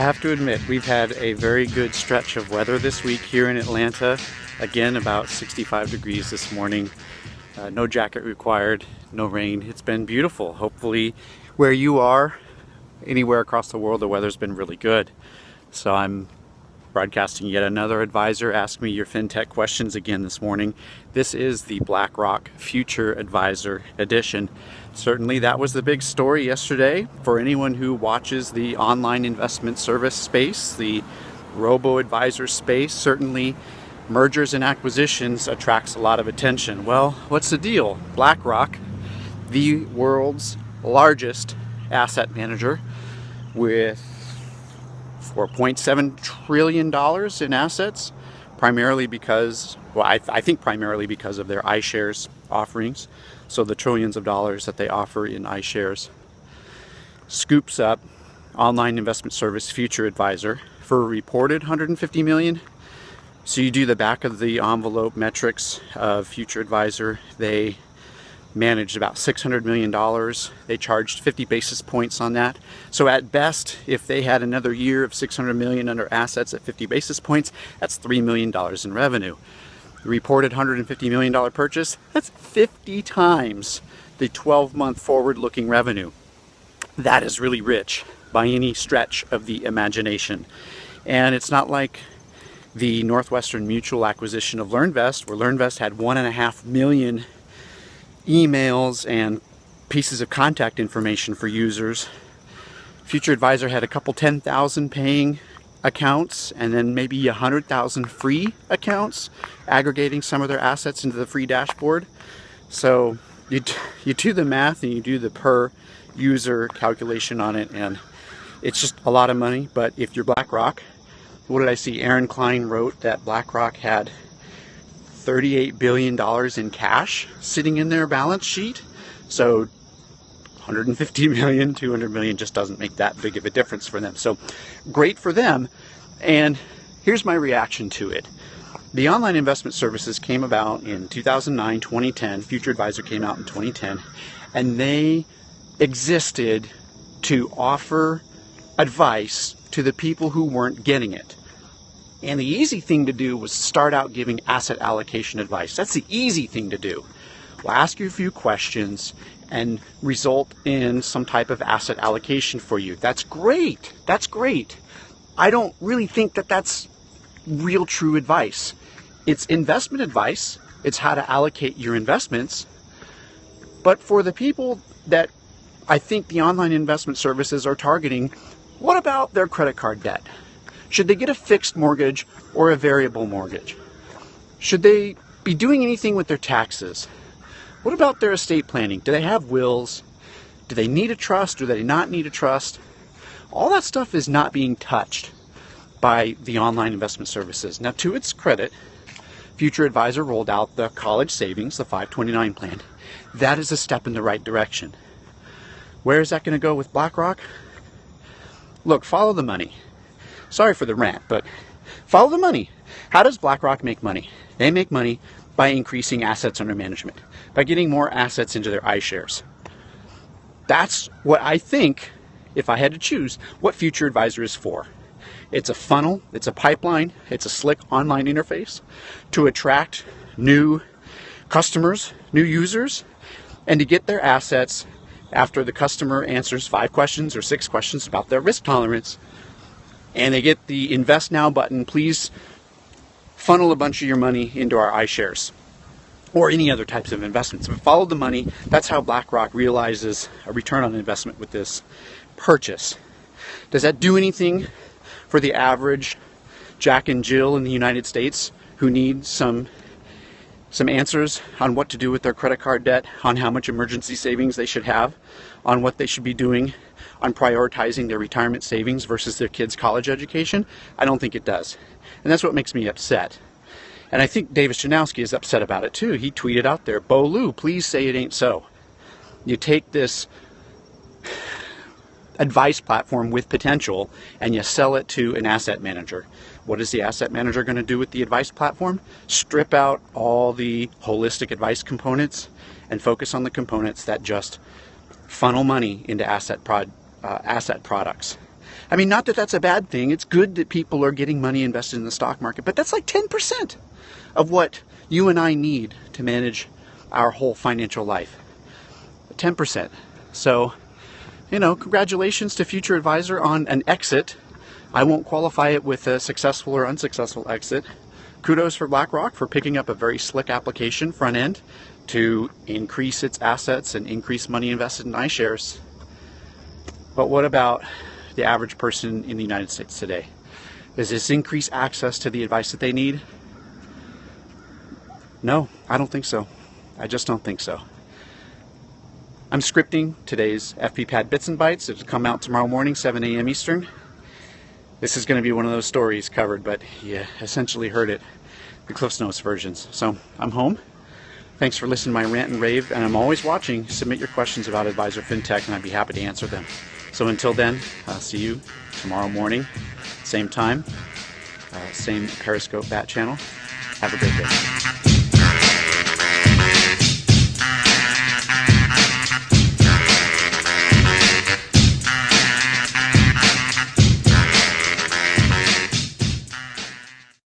have to admit, we've had a very good stretch of weather this week here in Atlanta. Again, about 65 degrees this morning. No jacket required, no rain. It's been beautiful. Hopefully where you are, anywhere across the world, the weather's been really good. So I'm broadcasting yet another advisor. Ask me your fintech questions again this morning. This is the BlackRock FutureAdvisor edition. Certainly that was the big story yesterday for anyone who watches the online investment service space, the robo-advisor space. Certainly mergers and acquisitions attracts a lot of attention. Well, what's the deal? BlackRock, the world's largest asset manager with $4.7 trillion in assets, primarily because, well, I think primarily because of their iShares offerings. So the trillions of dollars that they offer in iShares, scoops up online investment service FutureAdvisor for a reported $150 million. So you do the back of the envelope metrics of FutureAdvisor. They managed about $600 million. They charged 50 basis points on that. So at best, if they had another year of $600 million under assets at 50 basis points, that's $3 million in revenue. The reported $150 million purchase, that's 50 times the 12-month forward-looking revenue. That is really rich by any stretch of the imagination. And it's not like the Northwestern Mutual acquisition of LearnVest, where LearnVest had 1.5 million emails and pieces of contact information for users. FutureAdvisor had a couple 10,000 paying accounts and then maybe 100,000 free accounts, aggregating some of their assets into the free dashboard. So you do the math and you do the per user calculation on it, and it's just a lot of money. But if you're BlackRock, what did I see? Aaron Klein wrote that BlackRock had $38 billion in cash sitting in their balance sheet. So 150 million, 200 million just doesn't make that big of a difference for them. So great for them. And here's my reaction to it. The online investment services came about in 2009, 2010. FutureAdvisor came out in 2010. And they existed to offer advice to the people who weren't getting it. And the easy thing to do was start out giving asset allocation advice. That's the easy thing to do. We'll ask you a few questions and result in some type of asset allocation for you. That's great. That's great. I don't really think that that's real true advice. It's investment advice. It's how to allocate your investments. But for the people that I think the online investment services are targeting, what about their credit card debt? Should they get a fixed mortgage or a variable mortgage? Should they be doing anything with their taxes? What about their estate planning? Do they have wills? Do they need a trust? Do they not need a trust? All that stuff is not being touched by the online investment services. Now, to its credit, FutureAdvisor rolled out the college savings, the 529 plan. That is a step in the right direction. Where is that going to go with BlackRock? Look, follow the money. Sorry for the rant, but follow the money. How does BlackRock make money? They make money by increasing assets under management, by getting more assets into their iShares. That's what I think, if I had to choose, what FutureAdvisor is for. It's a funnel, it's a pipeline, it's a slick online interface to attract new customers, new users, and to get their assets after the customer answers 5 questions or 6 questions about their risk tolerance. And they get the Invest Now button. Please funnel a bunch of your money into our iShares or any other types of investments. But follow the money. That's how BlackRock realizes a return on investment with this purchase. Does that do anything for the average Jack and Jill in the United States who need some answers on what to do with their credit card debt, on how much emergency savings they should have, on what they should be doing on prioritizing their retirement savings versus their kids' college education? I don't think it does. And that's what makes me upset. And I think Davis Janowski is upset about it too. He tweeted out there, "Bo Lou, please say it ain't so." You take this advice platform with potential and you sell it to an asset manager. What is the asset manager going to do with the advice platform? Strip out all the holistic advice components and focus on the components that just funnel money into asset products. I mean, not that that's a bad thing. It's good that people are getting money invested in the stock market, but that's like 10% of what you and I need to manage our whole financial life. 10%. So, you know, congratulations to FutureAdvisor on an exit. I won't qualify it with a successful or unsuccessful exit. Kudos for BlackRock for picking up a very slick application front end to increase its assets and increase money invested in iShares. But what about the average person in the United States today? Does this increase access to the advice that they need? No, I don't think so. I just don't think so. I'm scripting today's FPPad Bits and Bytes. It'll come out tomorrow morning, 7 a.m. Eastern. This is going to be one of those stories covered, but you essentially heard it, the Cliff's Notes versions. So I'm home. Thanks for listening to my rant and rave, and I'm always watching. Submit your questions about Advisor FinTech, and I'd be happy to answer them. So until then, I'll see you tomorrow morning, same time, same Periscope Bat channel. Have a great day.